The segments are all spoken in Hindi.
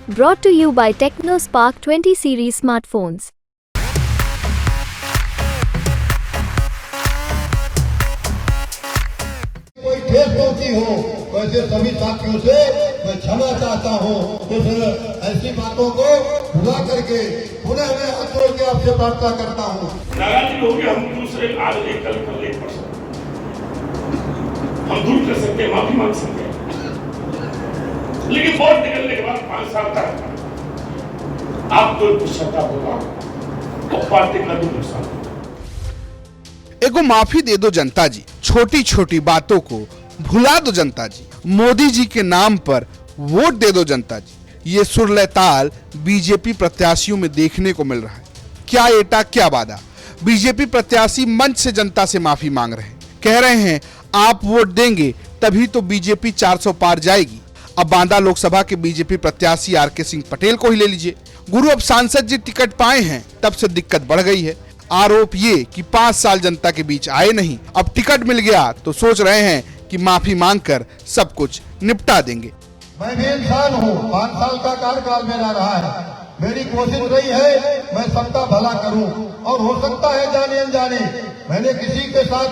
Brought to you by TechnoSpark 20 series smartphones. कोई ठेस पहुंची हो तो ऐसे सभी साथियों से मैं क्षमा चाहता हूं। तो ऐसी बातों को भुला करके पुनः मैं हाथ जोड़ के आपसे प्रार्थना करता हूं। नाराजगी होगी, हम दूसरे आज ले कल ले परसों हम दूर कर सकते हैं, माफी मांग सकते हैं, लेकिन वोट निकलने के बाद 5 साल तक आपको पश्चाताप होगा और पार्टी का भी नुकसान। एगो माफी दे दो जनता जी, छोटी छोटी बातों को भुला दो जनता जी, मोदी जी के नाम पर वोट दे दो जनता जी। ये सुरले ताल बीजेपी प्रत्याशियों में देखने को मिल रहा है। क्या एटा क्या वादा। बीजेपी प्रत्याशी मंच से जनता से माफी मांग रहे हैं, कह रहे हैं आप वोट देंगे तभी तो बीजेपी 400 पार जाएगी। अब बांदा लोकसभा के बीजेपी प्रत्याशी आर.के. सिंह पटेल को ही ले लीजिए। गुरु अब सांसद जी टिकट पाए हैं तब से दिक्कत बढ़ गई है। आरोप ये कि 5 साल जनता के बीच आए नहीं, अब टिकट मिल गया तो सोच रहे हैं कि माफी मांगकर सब कुछ निपटा देंगे। मैं भी इंसान हूँ, 5 साल का कार्यकाल मेरा रहा है। मेरी कोशिश रही है मैं सबका भला करूं और हो सकता है जाने अनजाने मैंने किसी के साथ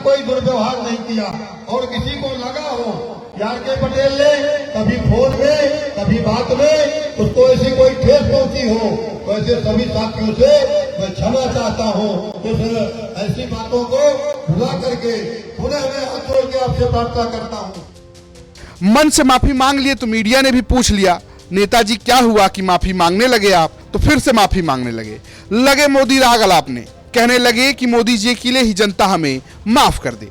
कोई दुर्व्यवहार नहीं किया और किसी को लगा हो आर.के. पटेल ने कभी फोन में कभी बात में उसको ऐसी कोई ठेस पहुंची हो तो ऐसे सभी साथियों से मैं क्षमा चाहता हूं। तो ऐसी बातों को भुला करके पुनः मैं हाथ जोड़ के आपसे प्रार्थना करता हूं। मन से माफी मांग लिए तो मीडिया ने भी पूछ लिया, नेताजी क्या हुआ कि माफी मांगने लगे आप? तो फिर से माफी मांगने लगे मोदी राग अलापने, कहने लगे कि मोदी जी के लिए ही जनता हमें माफ कर दे।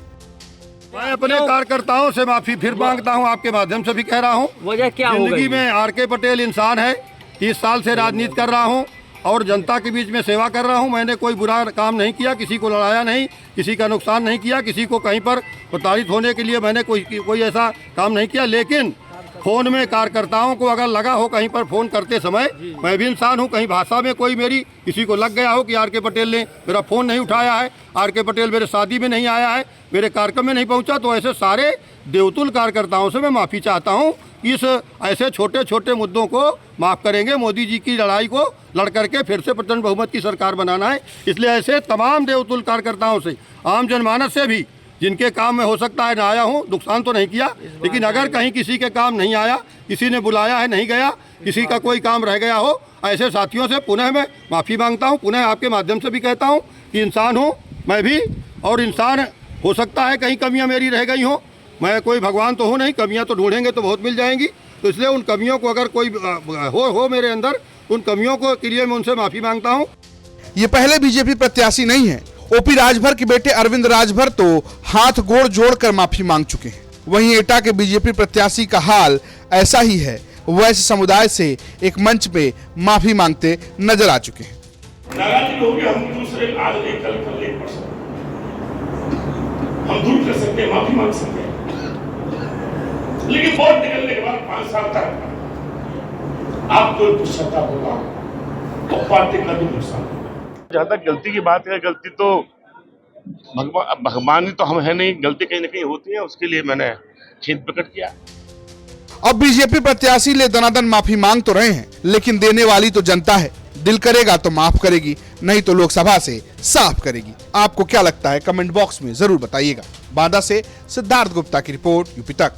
मैं अपने कार्यकर्ताओं से माफी फिर मांगता हूं, आपके माध्यम से भी कह रहा हूं। वजह क्या हो गई? जिंदगी में आर.के. पटेल इंसान है, 30 साल से राजनीति कर रहा हूं और जनता के बीच में सेवा कर रहा हूं। मैंने कोई बुरा काम नहीं किया, किसी को लड़ाया नहीं, किसी का नुकसान नहीं किया, किसी को कहीं पर प्रताड़ित होने के लिए मैंने कोई ऐसा काम नहीं किया। लेकिन फोन में कार्यकर्ताओं को अगर लगा हो कहीं पर फोन करते समय, मैं भी इंसान हूं, कहीं भाषा में कोई मेरी किसी को लग गया हो कि आर.के. पटेल ने मेरा फोन नहीं उठाया है, आर.के. पटेल मेरे शादी में नहीं आया है, मेरे कार्यक्रम में नहीं पहुंचा, तो ऐसे सारे देवतुल कार्यकर्ताओं से मैं माफ़ी चाहता हूं। इस ऐसे छोटे छोटे मुद्दों को माफ़ करेंगे। मोदी जी की लड़ाई को लड़ करके फिर से प्रचंड बहुमत की सरकार बनाना है, इसलिए ऐसे तमाम देवतुल कार्यकर्ताओं से, आम जनमानस से भी, जिनके काम में हो सकता है ना आया हूँ, नुकसान तो नहीं किया, लेकिन अगर कहीं किसी के काम नहीं आया, किसी ने बुलाया है नहीं गया, किसी का कोई काम रह गया हो, ऐसे साथियों से पुनः मैं माफ़ी मांगता हूँ। पुनः आपके माध्यम से भी कहता हूँ कि इंसान हूँ मैं भी, और इंसान हो सकता है कहीं कमियाँ मेरी रह गई हों। मैं कोई भगवान तो हूँ नहीं, कमियाँ तो ढूंढेंगे तो बहुत मिल जाएंगी। तो इसलिए उन कमियों को अगर कोई हो मेरे अंदर, उन कमियों को के लिए मैं उनसे माफ़ी मांगता हूँ। ये पहले बीजेपी प्रत्याशी नहीं है। ओपी राजभर के बेटे अरविंद राजभर तो हाथ गोड़ जोड़कर माफी मांग चुके हैं। वहीं एटा के बीजेपी प्रत्याशी का हाल ऐसा ही है। वैश्य समुदाय से एक मंच पे माफी मांगते नजर आ चुके हैं। नाराजगी होगी, हम दूसरे आज ले कल ले परसों हम दूर कर सकते हैं, माफी मांग सकते हैं, लेकिन वोट निकलने के बाद 5 साल तक आपको पश्चाताप होगा और पार्टी का भी नुकसान। जहाँ तक गलती की बात है, गलती तो भगवान ही तो हम है नहीं, गलती कहीं ना कहीं होती है, उसके लिए मैंने खेद प्रकट किया। अब बीजेपी प्रत्याशी ले दनादन माफी मांग तो रहे हैं, लेकिन देने वाली तो जनता है। दिल करेगा तो माफ करेगी, नहीं तो लोकसभा से साफ करेगी। आपको क्या लगता है कमेंट बॉक्स में जरूर बताइएगा। बांदा से सिद्धार्थ गुप्ता की रिपोर्ट, यूपी तक।